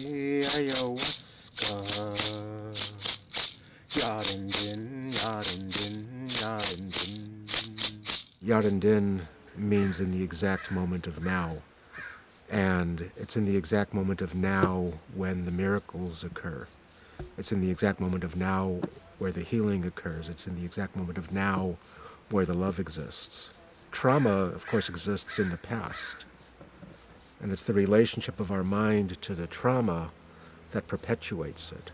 ayahuasca. Yarindin, Yarindin, Yarindin. Yarindin means in the exact moment of now. And it's in the exact moment of now when the miracles occur. It's in the exact moment of now where the healing occurs. It's in the exact moment of now where the love exists. Trauma, of course, exists in the past. And it's the relationship of our mind to the trauma that perpetuates it.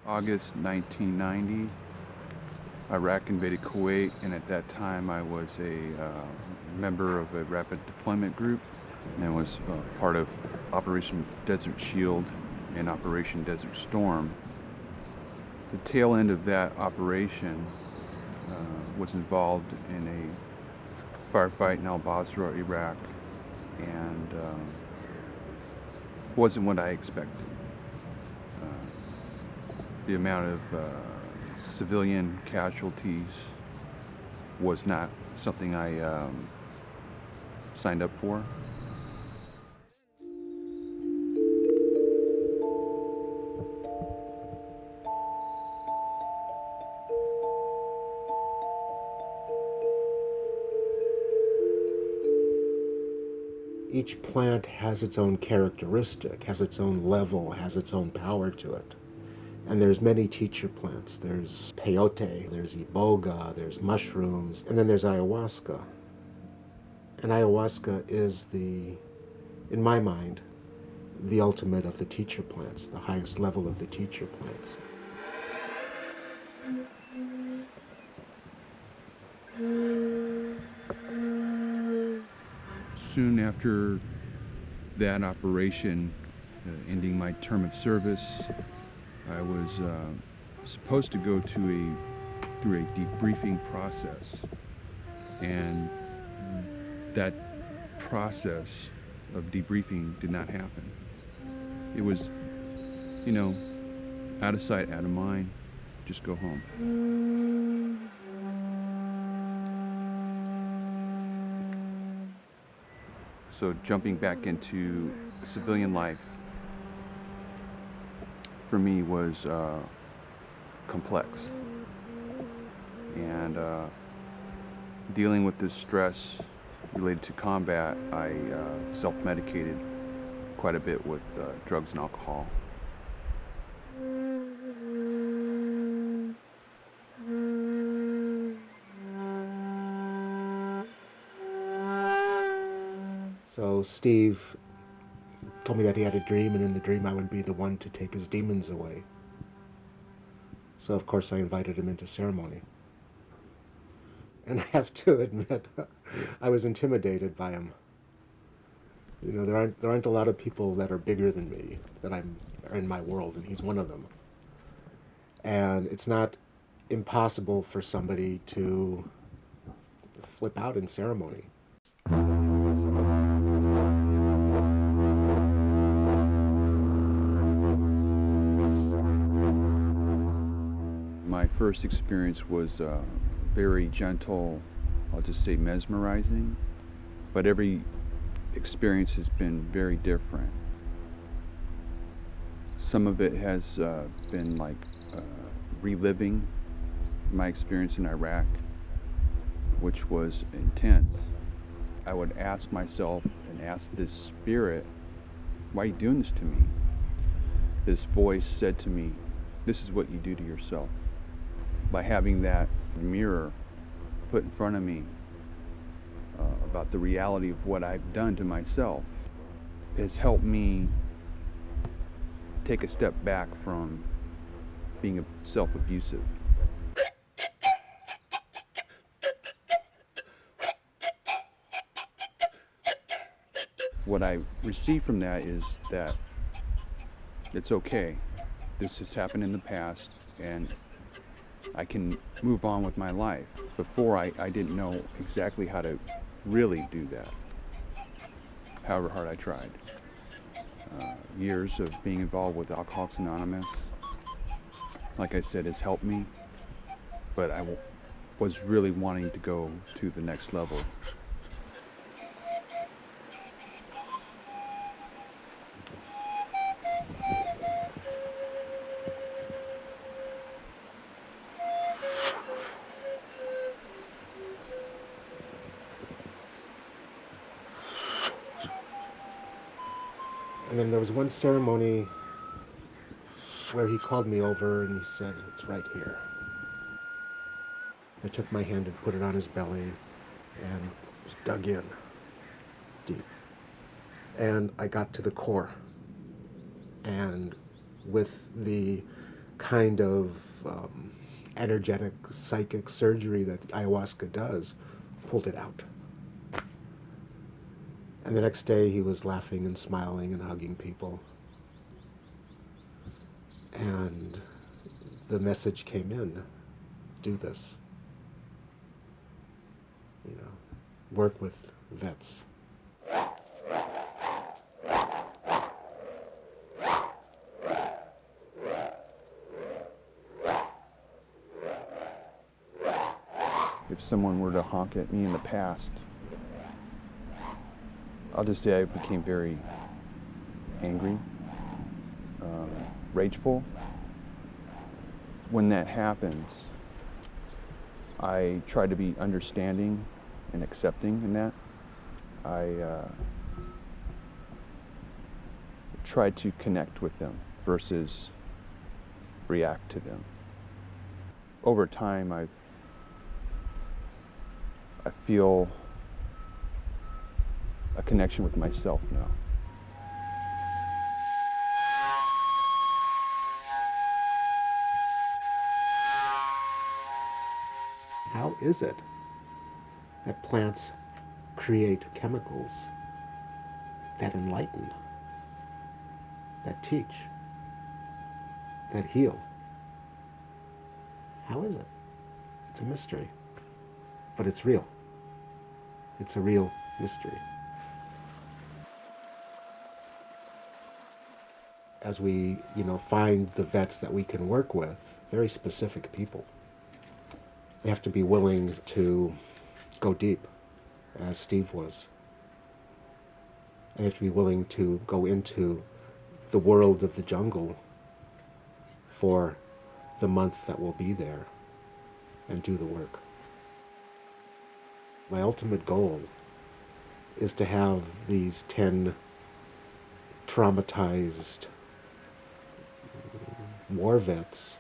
August 1990, Iraq invaded Kuwait, and at that time I was a member of a rapid deployment group and was part of Operation Desert Shield and Operation Desert Storm. The tail end of that operation was involved in a firefight in al-Basra, Iraq, and wasn't what I expected. The amount of civilian casualties was not something I signed up for. Each plant has its own characteristic, has its own level, has its own power to it. And there's many teacher plants. There's peyote, there's iboga, there's mushrooms, and then there's ayahuasca. And ayahuasca is in my mind, the ultimate of the teacher plants, the highest level of the teacher plants. Soon after that operation, ending my term of service, I was supposed to go through a debriefing process, and that process of debriefing did not happen. It was, out of sight, out of mind, just go home. So jumping back into civilian life for me was complex, and dealing with this stress related to combat, I self-medicated quite a bit with drugs and alcohol. So Steve told me that he had a dream, and in the dream I would be the one to take his demons away. So of course I invited him into ceremony. And I have to admit, I was intimidated by him. There aren't a lot of people that are bigger than me that are in my world, and he's one of them. And it's not impossible for somebody to flip out in ceremony. My first experience was very gentle, I'll just say mesmerizing, but every experience has been very different. Some of it has been like reliving my experience in Iraq, which was intense. I would ask myself and ask this spirit, why are you doing this to me? This voice said to me, this is what you do to yourself. By having that mirror put in front of me about the reality of what I've done to myself has helped me take a step back from being self-abusive. What I receive from that is that it's okay. This has happened in the past, and I can move on with my life. Before, I didn't know exactly how to really do that, however hard I tried. Years of being involved with Alcoholics Anonymous, like I said, has helped me, but I was really wanting to go to the next level. And then there was one ceremony where he called me over and he said, "It's right here." I took my hand and put it on his belly and dug in deep. And I got to the core. And with the kind of energetic psychic surgery that ayahuasca does, pulled it out. And the next day he was laughing and smiling and hugging people. And the message came in, do this. You know, work with vets. If someone were to honk at me in the past, I'll just say I became very angry, rageful. When that happens, I try to be understanding and accepting in that. I try to connect with them versus react to them. Over time, I feel a connection with myself now. How is it that plants create chemicals that enlighten, that teach, that heal? How is it? It's a mystery, but it's real. It's a real mystery. As we, find the vets that we can work with, very specific people, they have to be willing to go deep, as Steve was. They have to be willing to go into the world of the jungle for the month that we'll be there and do the work. My ultimate goal is to have these 10 traumatized war vets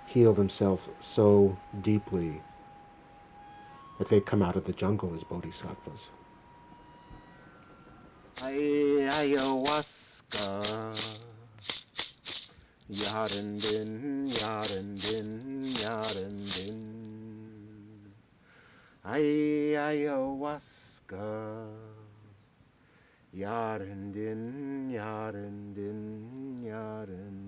heal themselves so deeply that they come out of the jungle as bodhisattvas. Ayahuasca, yaren din, yaren din, yaren din. Ayahuasca, yaren din, yaren din, yaren